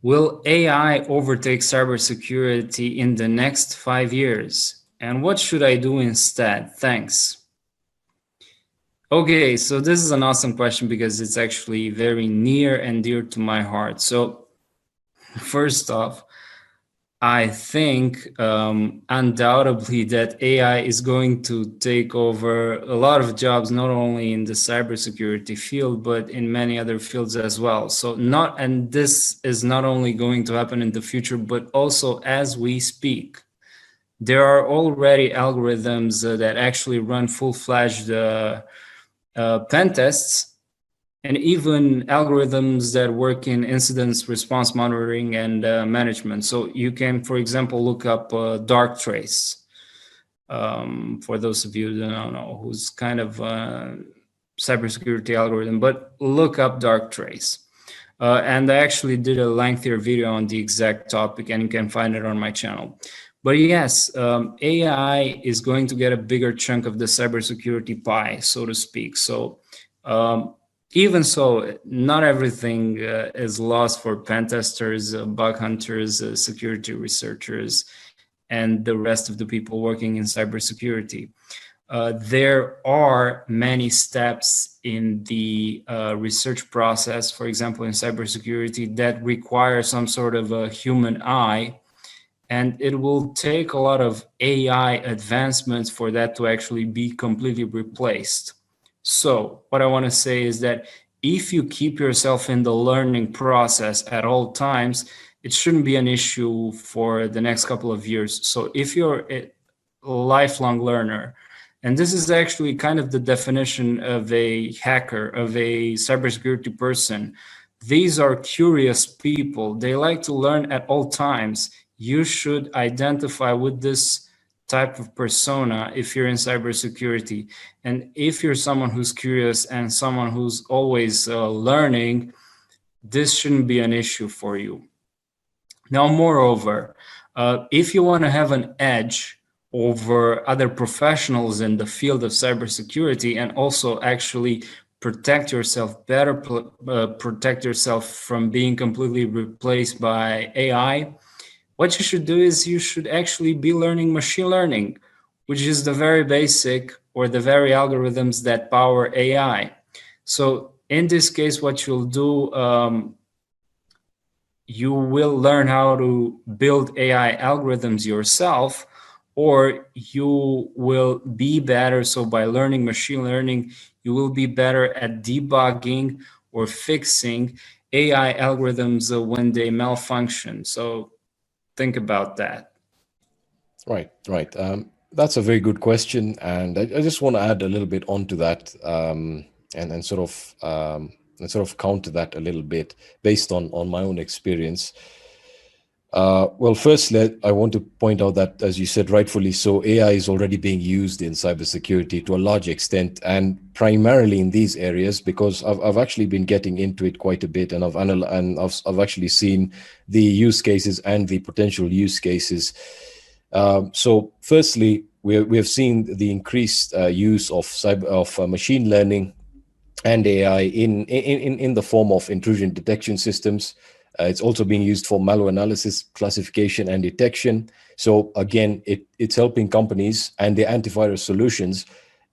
Will AI overtake cybersecurity in the next 5 years? And what should I do instead? Thanks. Okay, so this is an awesome question because it's actually very near and dear to my heart. So, first off, I think undoubtedly that AI is going to take over a lot of jobs, not only in the cybersecurity field, but in many other fields as well. And this is not only going to happen in the future, but also as we speak. There are already algorithms that actually run full-fledged pen tests, and even algorithms that work in incident response monitoring and management. So you can, for example, look up Darktrace. For those of you that don't know, who's kind of a cybersecurity algorithm, but look up Darktrace. And I actually did a lengthier video on the exact topic, and you can find it on my channel. But yes, AI is going to get a bigger chunk of the cybersecurity pie, so to speak. So even so, not everything is lost for pen testers, bug hunters, security researchers, and the rest of the people working in cybersecurity. There are many steps in the research process, for example, in cybersecurity, that require some sort of a human eye, and it will take a lot of AI advancements for that to actually be completely replaced. So what I want to say is that if you keep yourself in the learning process at all times, it shouldn't be an issue for the next couple of years. So if you're a lifelong learner, and this is actually kind of the definition of a hacker, of a cybersecurity person, these are curious people. They like to learn at all times. You should identify with this type of persona if you're in cybersecurity. And if you're someone who's curious and someone who's always learning, this shouldn't be an issue for you. Now, moreover, if you want to have an edge over other professionals in the field of cybersecurity and also actually protect yourself better, protect yourself from being completely replaced by AI, what you should do is you should actually be learning machine learning, which is the very basic or the very algorithms that power AI. So in this case, what you'll do, you will learn how to build AI algorithms yourself, or you will be better. So by learning machine learning, you will be better at debugging or fixing AI algorithms when they malfunction. So think about that. Right. That's a very good question, and I just want to add a little bit onto that, and sort of counter that a little bit based on my own experience. Well, firstly, I want to point out that, as you said, rightfully so, AI is already being used in cybersecurity to a large extent, and primarily in these areas, because I've actually been getting into it quite a bit, and I've actually seen the use cases and the potential use cases. So, firstly, we have seen the increased use of machine learning and AI in the form of intrusion detection systems. It's also being used for malware analysis, classification, and detection. So again, it's helping companies and their antivirus solutions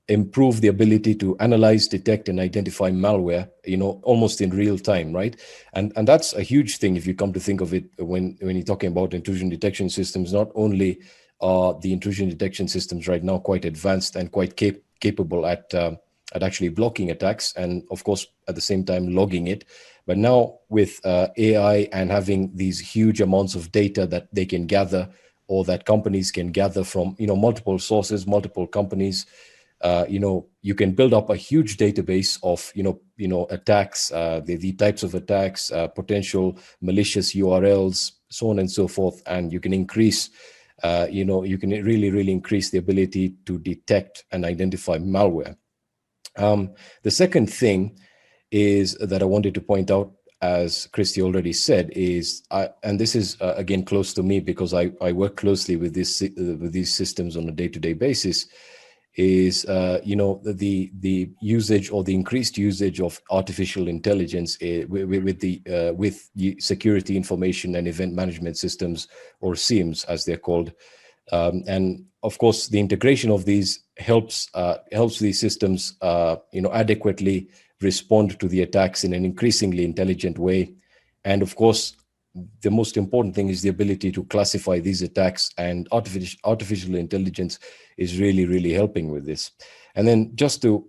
improve the ability to analyze, detect, and identify malware, almost in real time, right? And that's a huge thing if you come to think of it when you're talking about intrusion detection systems. Not only are the intrusion detection systems right now quite advanced and quite capable at actually blocking attacks, and of course at the same time logging it, but now with AI and having these huge amounts of data that they can gather, or that companies can gather from multiple sources, multiple companies, you can build up a huge database of attacks, the types of attacks, potential malicious URLs, so on and so forth, and you can increase you can really increase the ability to detect and identify malware. The second thing is that I wanted to point out, as Christy already said, is and this is again close to me because I work closely with these systems on a day-to-day basis, is the usage or the increased usage of artificial intelligence with security information and event management systems, or SIEMs as they're called. And of course, the integration of these helps these systems adequately respond to the attacks in an increasingly intelligent way. And of course, the most important thing is the ability to classify these attacks, and artificial intelligence is really, really helping with this. And then just to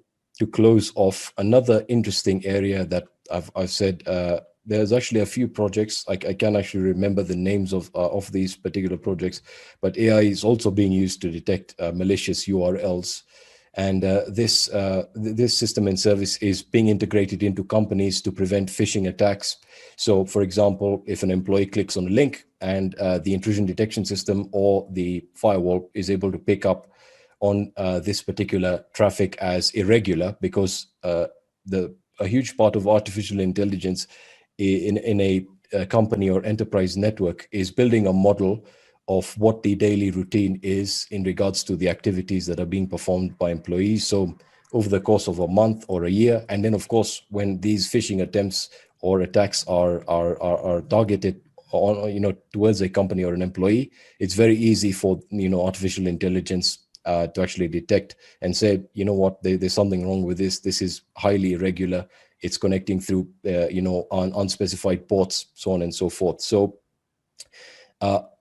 close off, another interesting area that I've said, there's actually a few projects. I can't actually remember the names of these particular projects, but AI is also being used to detect malicious URLs. And this system and service is being integrated into companies to prevent phishing attacks. So, for example, if an employee clicks on a link and the intrusion detection system or the firewall is able to pick up on this particular traffic as irregular, because a huge part of artificial intelligence in a company or enterprise network is building a model of what the daily routine is in regards to the activities that are being performed by employees. So over the course of a month or a year, and then of course, when these phishing attempts or attacks are targeted on, towards a company or an employee, it's very easy for artificial intelligence to actually detect and say, you know what, there's something wrong with this. This is highly irregular. It's connecting through on unspecified ports, so on and so forth. So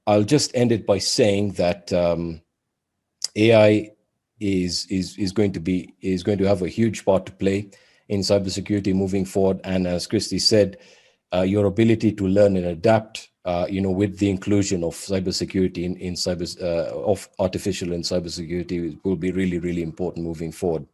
I'll just end it by saying that AI is going to have a huge part to play in cybersecurity moving forward. And as Christy said, your ability to learn and adapt, with the inclusion of cybersecurity of artificial and cybersecurity will be really, really important moving forward.